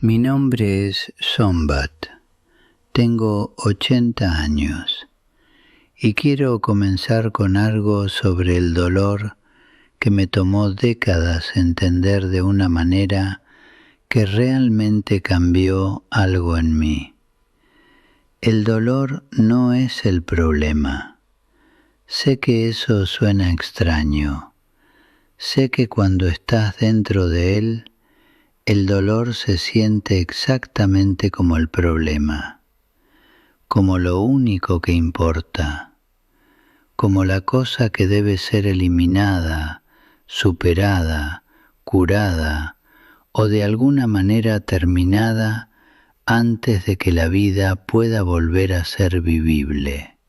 Mi nombre es Sombat, tengo 80 años y quiero comenzar con algo sobre el dolor que me tomó décadas entender de una manera que realmente cambió algo en mí. El dolor no es el problema. Sé que eso suena extraño. Sé que cuando estás dentro de él, el dolor se siente exactamente como el problema, como lo único que importa, como la cosa que debe ser eliminada, superada, curada o de alguna manera terminada antes de que la vida pueda volver a ser vivible.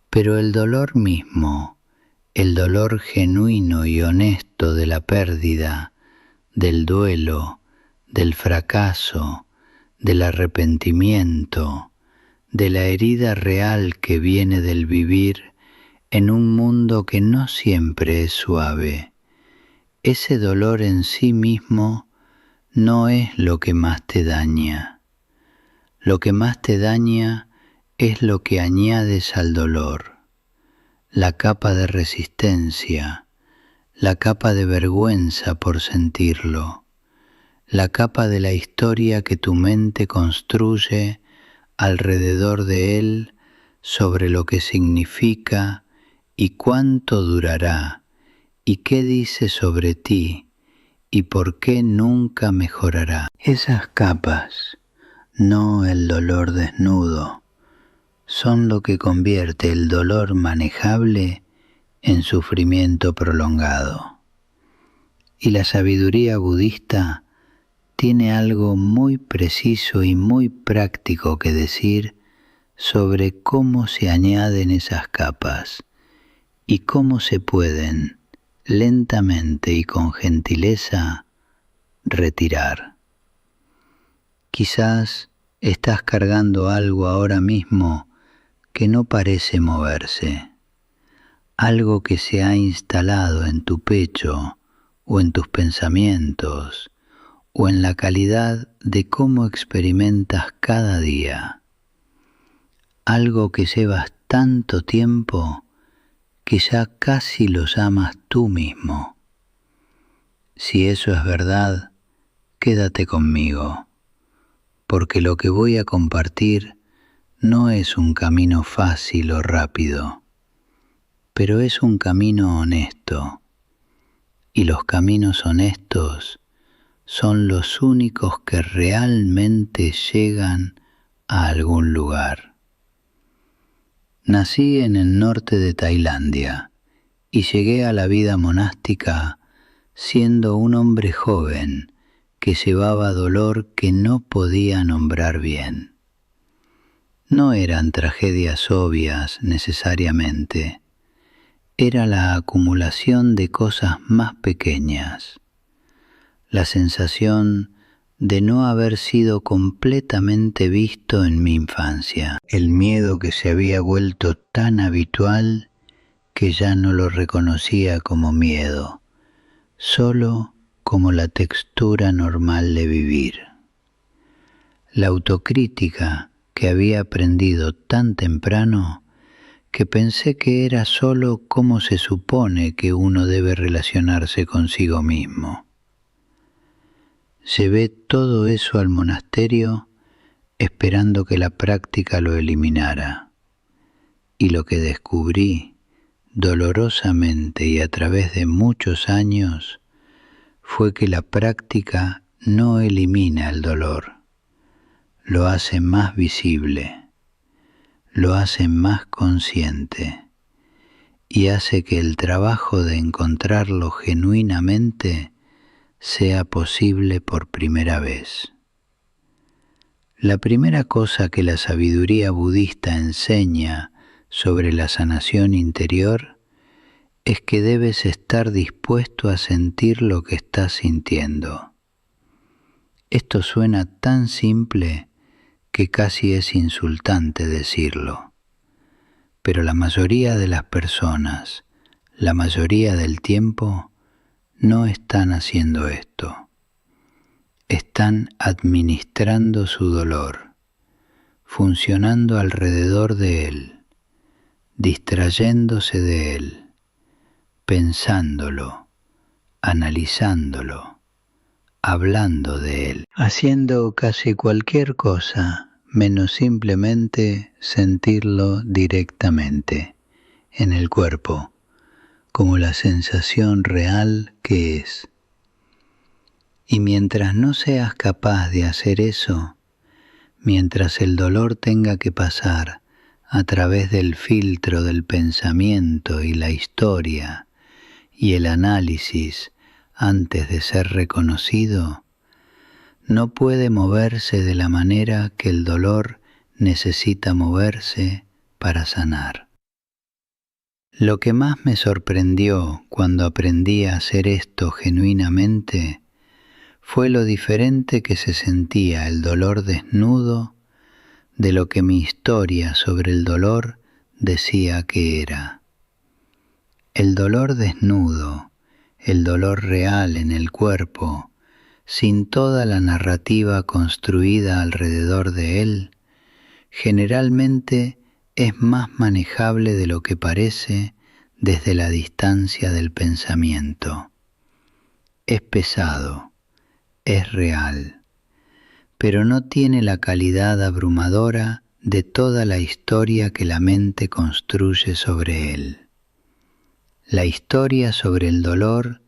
Pero el dolor mismo, el dolor genuino y honesto de la pérdida, del duelo, del fracaso, del arrepentimiento, de la herida real que viene del vivir en un mundo que no siempre es suave. Ese dolor en sí mismo no es lo que más te daña. Lo que más te daña es lo que añades al dolor, la capa de resistencia, la capa de vergüenza por sentirlo, la capa de la historia que tu mente construye alrededor de él sobre lo que significa y cuánto durará y qué dice sobre ti y por qué nunca mejorará. Esas capas, no el dolor desnudo, son lo que convierte el dolor manejable en sufrimiento prolongado. Y la sabiduría budista tiene algo muy preciso y muy práctico que decir sobre cómo se añaden esas capas y cómo se pueden, lentamente y con gentileza, retirar. Quizás estás cargando algo ahora mismo que no parece moverse, algo que se ha instalado en tu pecho o en tus pensamientos o en la calidad de cómo experimentas cada día, algo que llevas tanto tiempo que ya casi lo llamas tú mismo. Si eso es verdad, quédate conmigo, porque lo que voy a compartir no es un camino fácil o rápido, pero es un camino honesto, y los caminos honestos son los únicos que realmente llegan a algún lugar. Nací en el norte de Tailandia y llegué a la vida monástica siendo un hombre joven que llevaba dolor que no podía nombrar bien. No eran tragedias obvias necesariamente, era la acumulación de cosas más pequeñas, la sensación de no haber sido completamente visto en mi infancia, el miedo que se había vuelto tan habitual que ya no lo reconocía como miedo, solo como la textura normal de vivir. La autocrítica que había aprendido tan temprano que pensé que era solo cómo se supone que uno debe relacionarse consigo mismo. Llevé todo eso al monasterio esperando que la práctica lo eliminara, y lo que descubrí dolorosamente y a través de muchos años fue que la práctica no elimina el dolor, lo hace más visible, lo hace más consciente y hace que el trabajo de encontrarlo genuinamente sea posible por primera vez. La primera cosa que la sabiduría budista enseña sobre la sanación interior es que debes estar dispuesto a sentir lo que estás sintiendo. Esto suena tan simple que casi es insultante decirlo, pero la mayoría de las personas, la mayoría del tiempo, no están haciendo esto. están administrando su dolor, funcionando alrededor de él, distrayéndose de él, pensándolo, analizándolo, hablando de él, haciendo casi cualquier cosa menos simplemente sentirlo directamente en el cuerpo, como la sensación real que es. Y mientras no seas capaz de hacer eso, mientras el dolor tenga que pasar a través del filtro del pensamiento y la historia y el análisis antes de ser reconocido, no puede moverse de la manera que el dolor necesita moverse para sanar. Lo que más me sorprendió cuando aprendí a hacer esto genuinamente fue lo diferente que se sentía el dolor desnudo de lo que mi historia sobre el dolor decía que era. El dolor desnudo, el dolor real en el cuerpo, sin toda la narrativa construida alrededor de él, generalmente es más manejable de lo que parece desde la distancia del pensamiento. Es pesado, es real, pero no tiene la calidad abrumadora de toda la historia que la mente construye sobre él. La historia sobre el dolor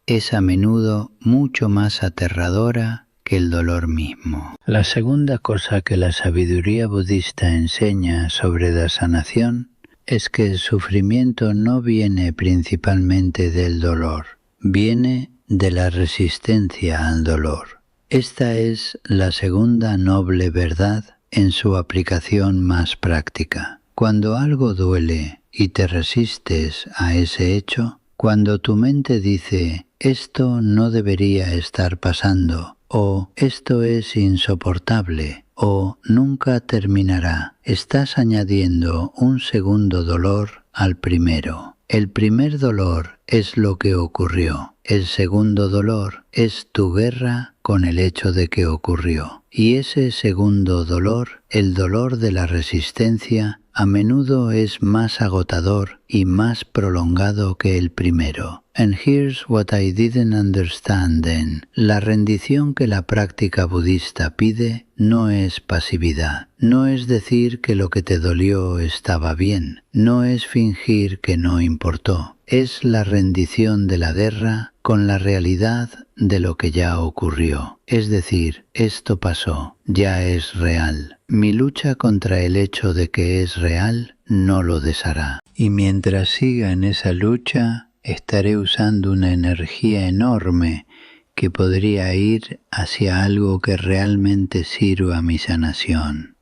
es a menudo mucho más aterradora que el dolor mismo. La segunda cosa que la sabiduría budista enseña sobre la sanación es que el sufrimiento no viene principalmente del dolor, viene de la resistencia al dolor. Esta es la segunda noble verdad en su aplicación más práctica. Cuando algo duele y te resistes a ese hecho, cuando tu mente dice «esto no debería estar pasando» o «esto es insoportable» o «nunca terminará», estás añadiendo un segundo dolor al primero. El primer dolor es lo que ocurrió. El segundo dolor es tu guerra con el hecho de que ocurrió. Y ese segundo dolor, el dolor de la resistencia, a menudo es más agotador y más prolongado que el primero. And here's what I didn't understand then. La rendición que la práctica budista pide no es pasividad. No es decir que lo que te dolió estaba bien. No es fingir que no importó. Es la rendición de la guerra con la realidad de lo que ya ocurrió. Es decir, esto pasó, ya es real. Mi lucha contra el hecho de que es real no lo deshará. Y mientras siga en esa lucha, estaré usando una energía enorme que podría ir hacia algo que realmente sirva a mi sanación.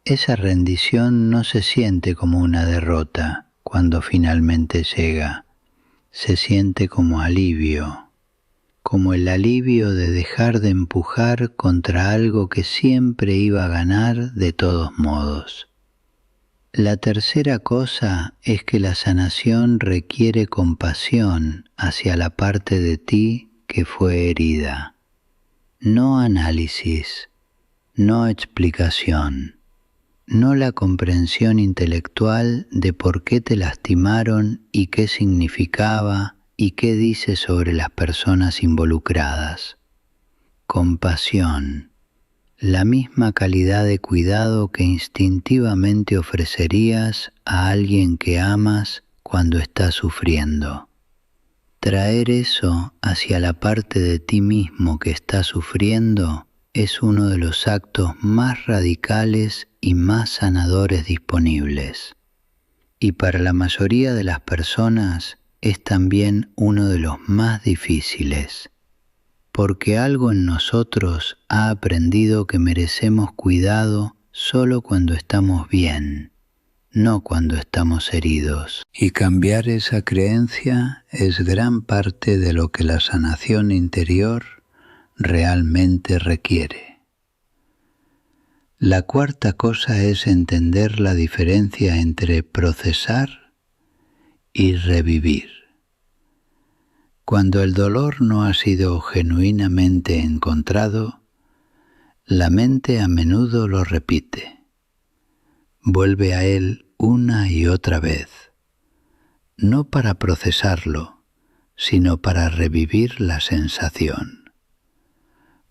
Esa rendición no se siente como una derrota cuando finalmente llega. Se siente como alivio, como el alivio de dejar de empujar contra algo que siempre iba a ganar de todos modos. La tercera cosa es que la sanación requiere compasión hacia la parte de ti que fue herida. No análisis, no explicación, no la comprensión intelectual de por qué te lastimaron y qué significaba y qué dice sobre las personas involucradas. Compasión, la misma calidad de cuidado que instintivamente ofrecerías a alguien que amas cuando está sufriendo. Traer eso hacia la parte de ti mismo que está sufriendo es uno de los actos más radicales y más sanadores disponibles. Y para la mayoría de las personas es también uno de los más difíciles, porque algo en nosotros ha aprendido que merecemos cuidado solo cuando estamos bien, no cuando estamos heridos. Y cambiar esa creencia es gran parte de lo que la sanación interior realmente requiere. La cuarta cosa es entender la diferencia entre procesar y revivir. Cuando el dolor no ha sido genuinamente encontrado, la mente a menudo lo repite. Vuelve a él una y otra vez, no para procesarlo, sino para revivir la sensación,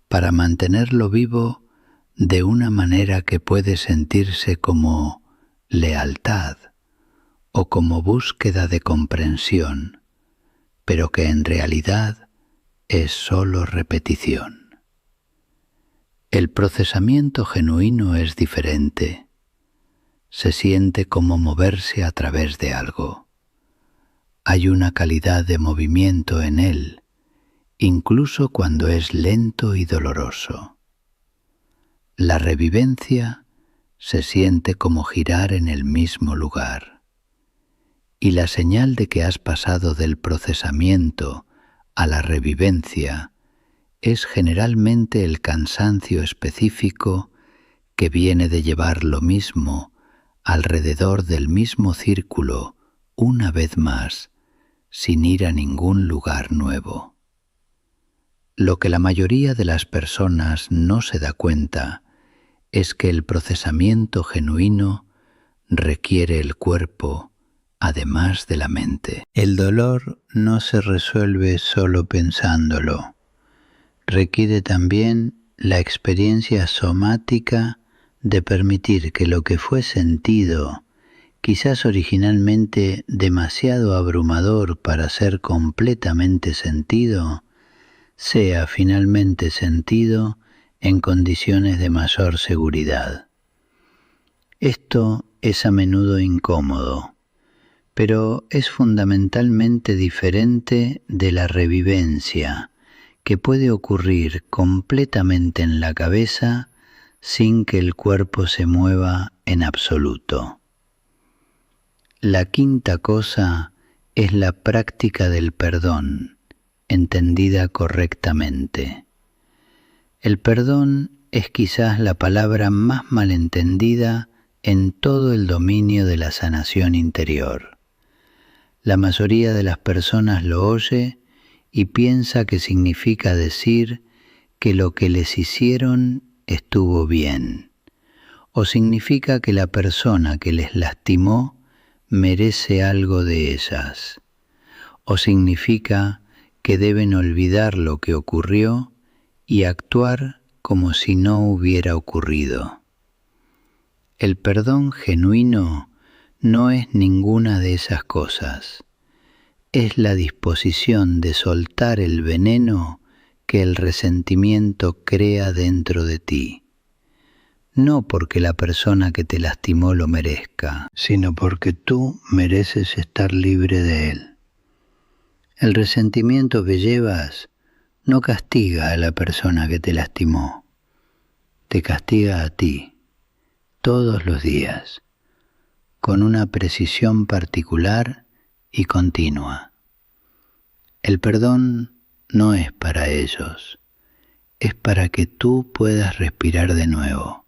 para mantenerlo vivo de una manera que puede sentirse como lealtad o como búsqueda de comprensión, pero que en realidad es solo repetición. El procesamiento genuino es diferente. Se siente como moverse a través de algo. Hay una calidad de movimiento en él, incluso cuando es lento y doloroso. La revivencia se siente como girar en el mismo lugar. Y la señal de que has pasado del procesamiento a la revivencia es generalmente el cansancio específico que viene de llevar lo mismo alrededor del mismo círculo una vez más, sin ir a ningún lugar nuevo. Lo que la mayoría de las personas no se da cuenta es que el procesamiento genuino requiere el cuerpo, además de la mente. El dolor no se resuelve solo pensándolo. Requiere también la experiencia somática de permitir que lo que fue sentido, quizás originalmente demasiado abrumador para ser completamente sentido, sea finalmente sentido en condiciones de mayor seguridad. Esto es a menudo incómodo, pero es fundamentalmente diferente de la revivencia, que puede ocurrir completamente en la cabeza sin que el cuerpo se mueva en absoluto. La quinta cosa es la práctica del perdón, entendida correctamente. El perdón es quizás la palabra más malentendida en todo el dominio de la sanación interior. La mayoría de las personas lo oye y piensa que significa decir que lo que les hicieron estuvo bien, o significa que la persona que les lastimó merece algo de ellas, o significa que deben olvidar lo que ocurrió y actuar como si no hubiera ocurrido. El perdón genuino no es ninguna de esas cosas. Es la disposición de soltar el veneno que el resentimiento crea dentro de ti. No porque la persona que te lastimó lo merezca, sino porque tú mereces estar libre de él. El resentimiento que llevas no castiga a la persona que te lastimó, te castiga a ti, todos los días, con una precisión particular y continua. El perdón no es para ellos, es para que tú puedas respirar de nuevo.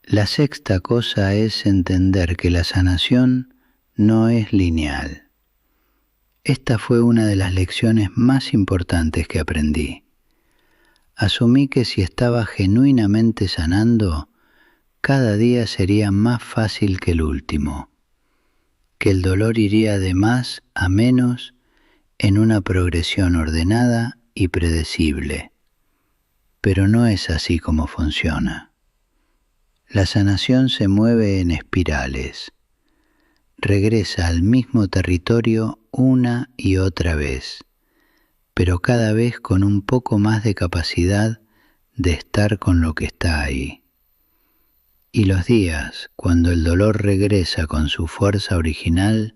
La sexta cosa es entender que la sanación no es lineal. Esta fue una de las lecciones más importantes que aprendí. Asumí que si estaba genuinamente sanando, cada día sería más fácil que el último, que el dolor iría de más a menos en una progresión ordenada y predecible. Pero no es así como funciona. La sanación se mueve en espirales. Regresa al mismo territorio una y otra vez, pero cada vez con un poco más de capacidad de estar con lo que está ahí. Y los días, cuando el dolor regresa con su fuerza original,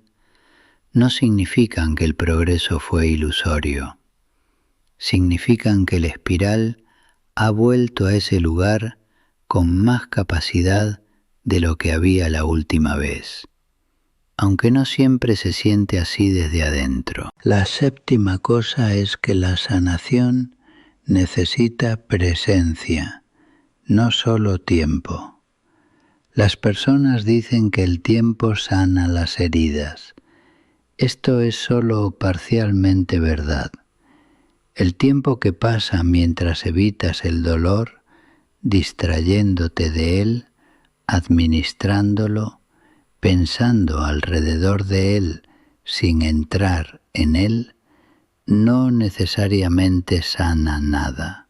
no significan que el progreso fue ilusorio. Significan que la espiral ha vuelto a ese lugar con más capacidad de lo que había la última vez, aunque no siempre se siente así desde adentro. La séptima cosa es que la sanación necesita presencia, no solo tiempo. Las personas dicen que el tiempo sana las heridas. Esto es solo parcialmente verdad. El tiempo que pasa mientras evitas el dolor, distrayéndote de él, administrándolo, pensando alrededor de él sin entrar en él, no necesariamente sana nada.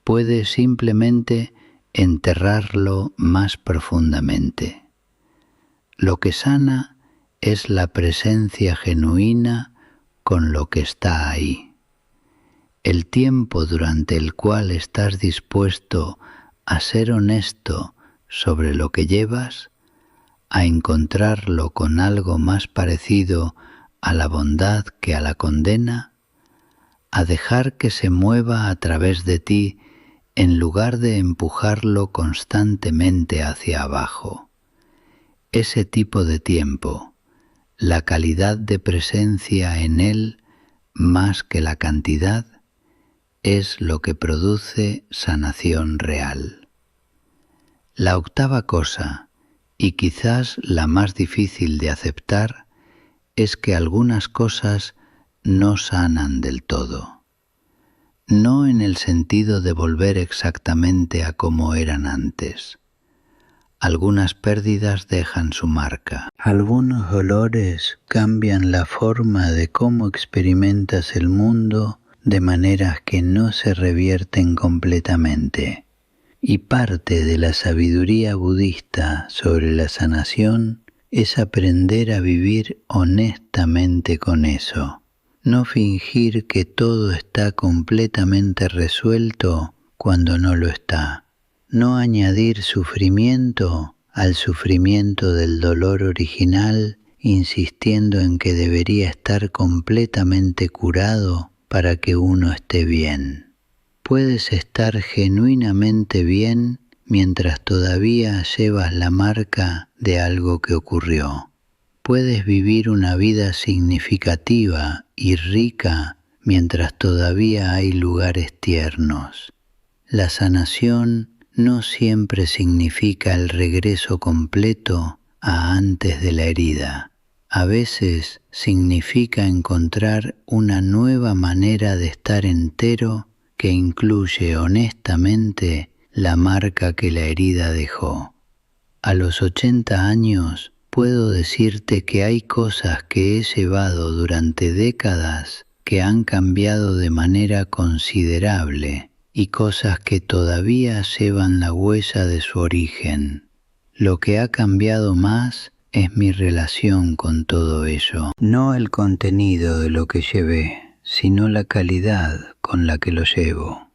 Puede simplemente enterrarlo más profundamente. Lo que sana es la presencia genuina con lo que está ahí. El tiempo durante el cual estás dispuesto a ser honesto sobre lo que llevas, a encontrarlo con algo más parecido a la bondad que a la condena, a dejar que se mueva a través de ti en lugar de empujarlo constantemente hacia abajo. Ese tipo de tiempo, la calidad de presencia en él más que la cantidad, es lo que produce sanación real. La octava cosa, y quizás la más difícil de aceptar, es que algunas cosas no sanan del todo. No en el sentido de volver exactamente a como eran antes. Algunas pérdidas dejan su marca. Algunos dolores cambian la forma de cómo experimentas el mundo de maneras que no se revierten completamente. Y parte de la sabiduría budista sobre la sanación es aprender a vivir honestamente con eso. No fingir que todo está completamente resuelto cuando no lo está. No añadir sufrimiento al sufrimiento del dolor original, insistiendo en que debería estar completamente curado para que uno esté bien. Puedes estar genuinamente bien mientras todavía llevas la marca de algo que ocurrió. Puedes vivir una vida significativa y rica mientras todavía hay lugares tiernos. La sanación no siempre significa el regreso completo a antes de la herida. A veces significa encontrar una nueva manera de estar entero que incluye honestamente la marca que la herida dejó. A los 80 años puedo decirte que hay cosas que he llevado durante décadas que han cambiado de manera considerable y cosas que todavía llevan la huella de su origen. Lo que ha cambiado más es mi relación con todo ello, no el contenido de lo que llevé, sino la calidad con la que lo llevo.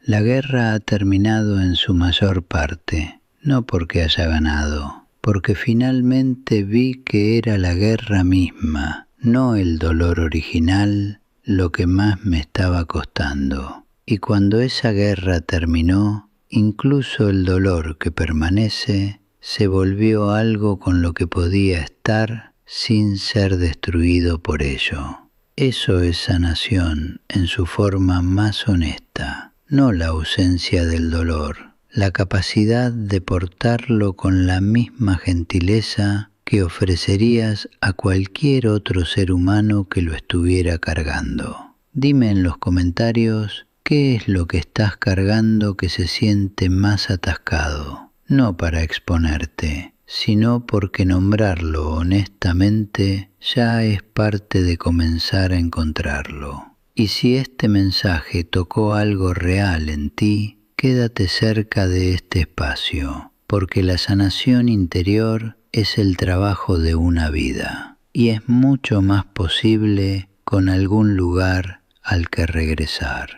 La guerra ha terminado en su mayor parte, no porque haya ganado, porque finalmente vi que era la guerra misma, no el dolor original, lo que más me estaba costando. Y cuando esa guerra terminó, incluso el dolor que permanece se volvió algo con lo que podía estar sin ser destruido por ello. Eso es sanación en su forma más honesta, no la ausencia del dolor, la capacidad de portarlo con la misma gentileza que ofrecerías a cualquier otro ser humano que lo estuviera cargando. Dime en los comentarios qué es lo que estás cargando que se siente más atascado, no para exponerte, sino porque nombrarlo honestamente ya es parte de comenzar a encontrarlo. Y si este mensaje tocó algo real en ti, quédate cerca de este espacio, porque la sanación interior es el trabajo de una vida, y es mucho más posible con algún lugar al que regresar.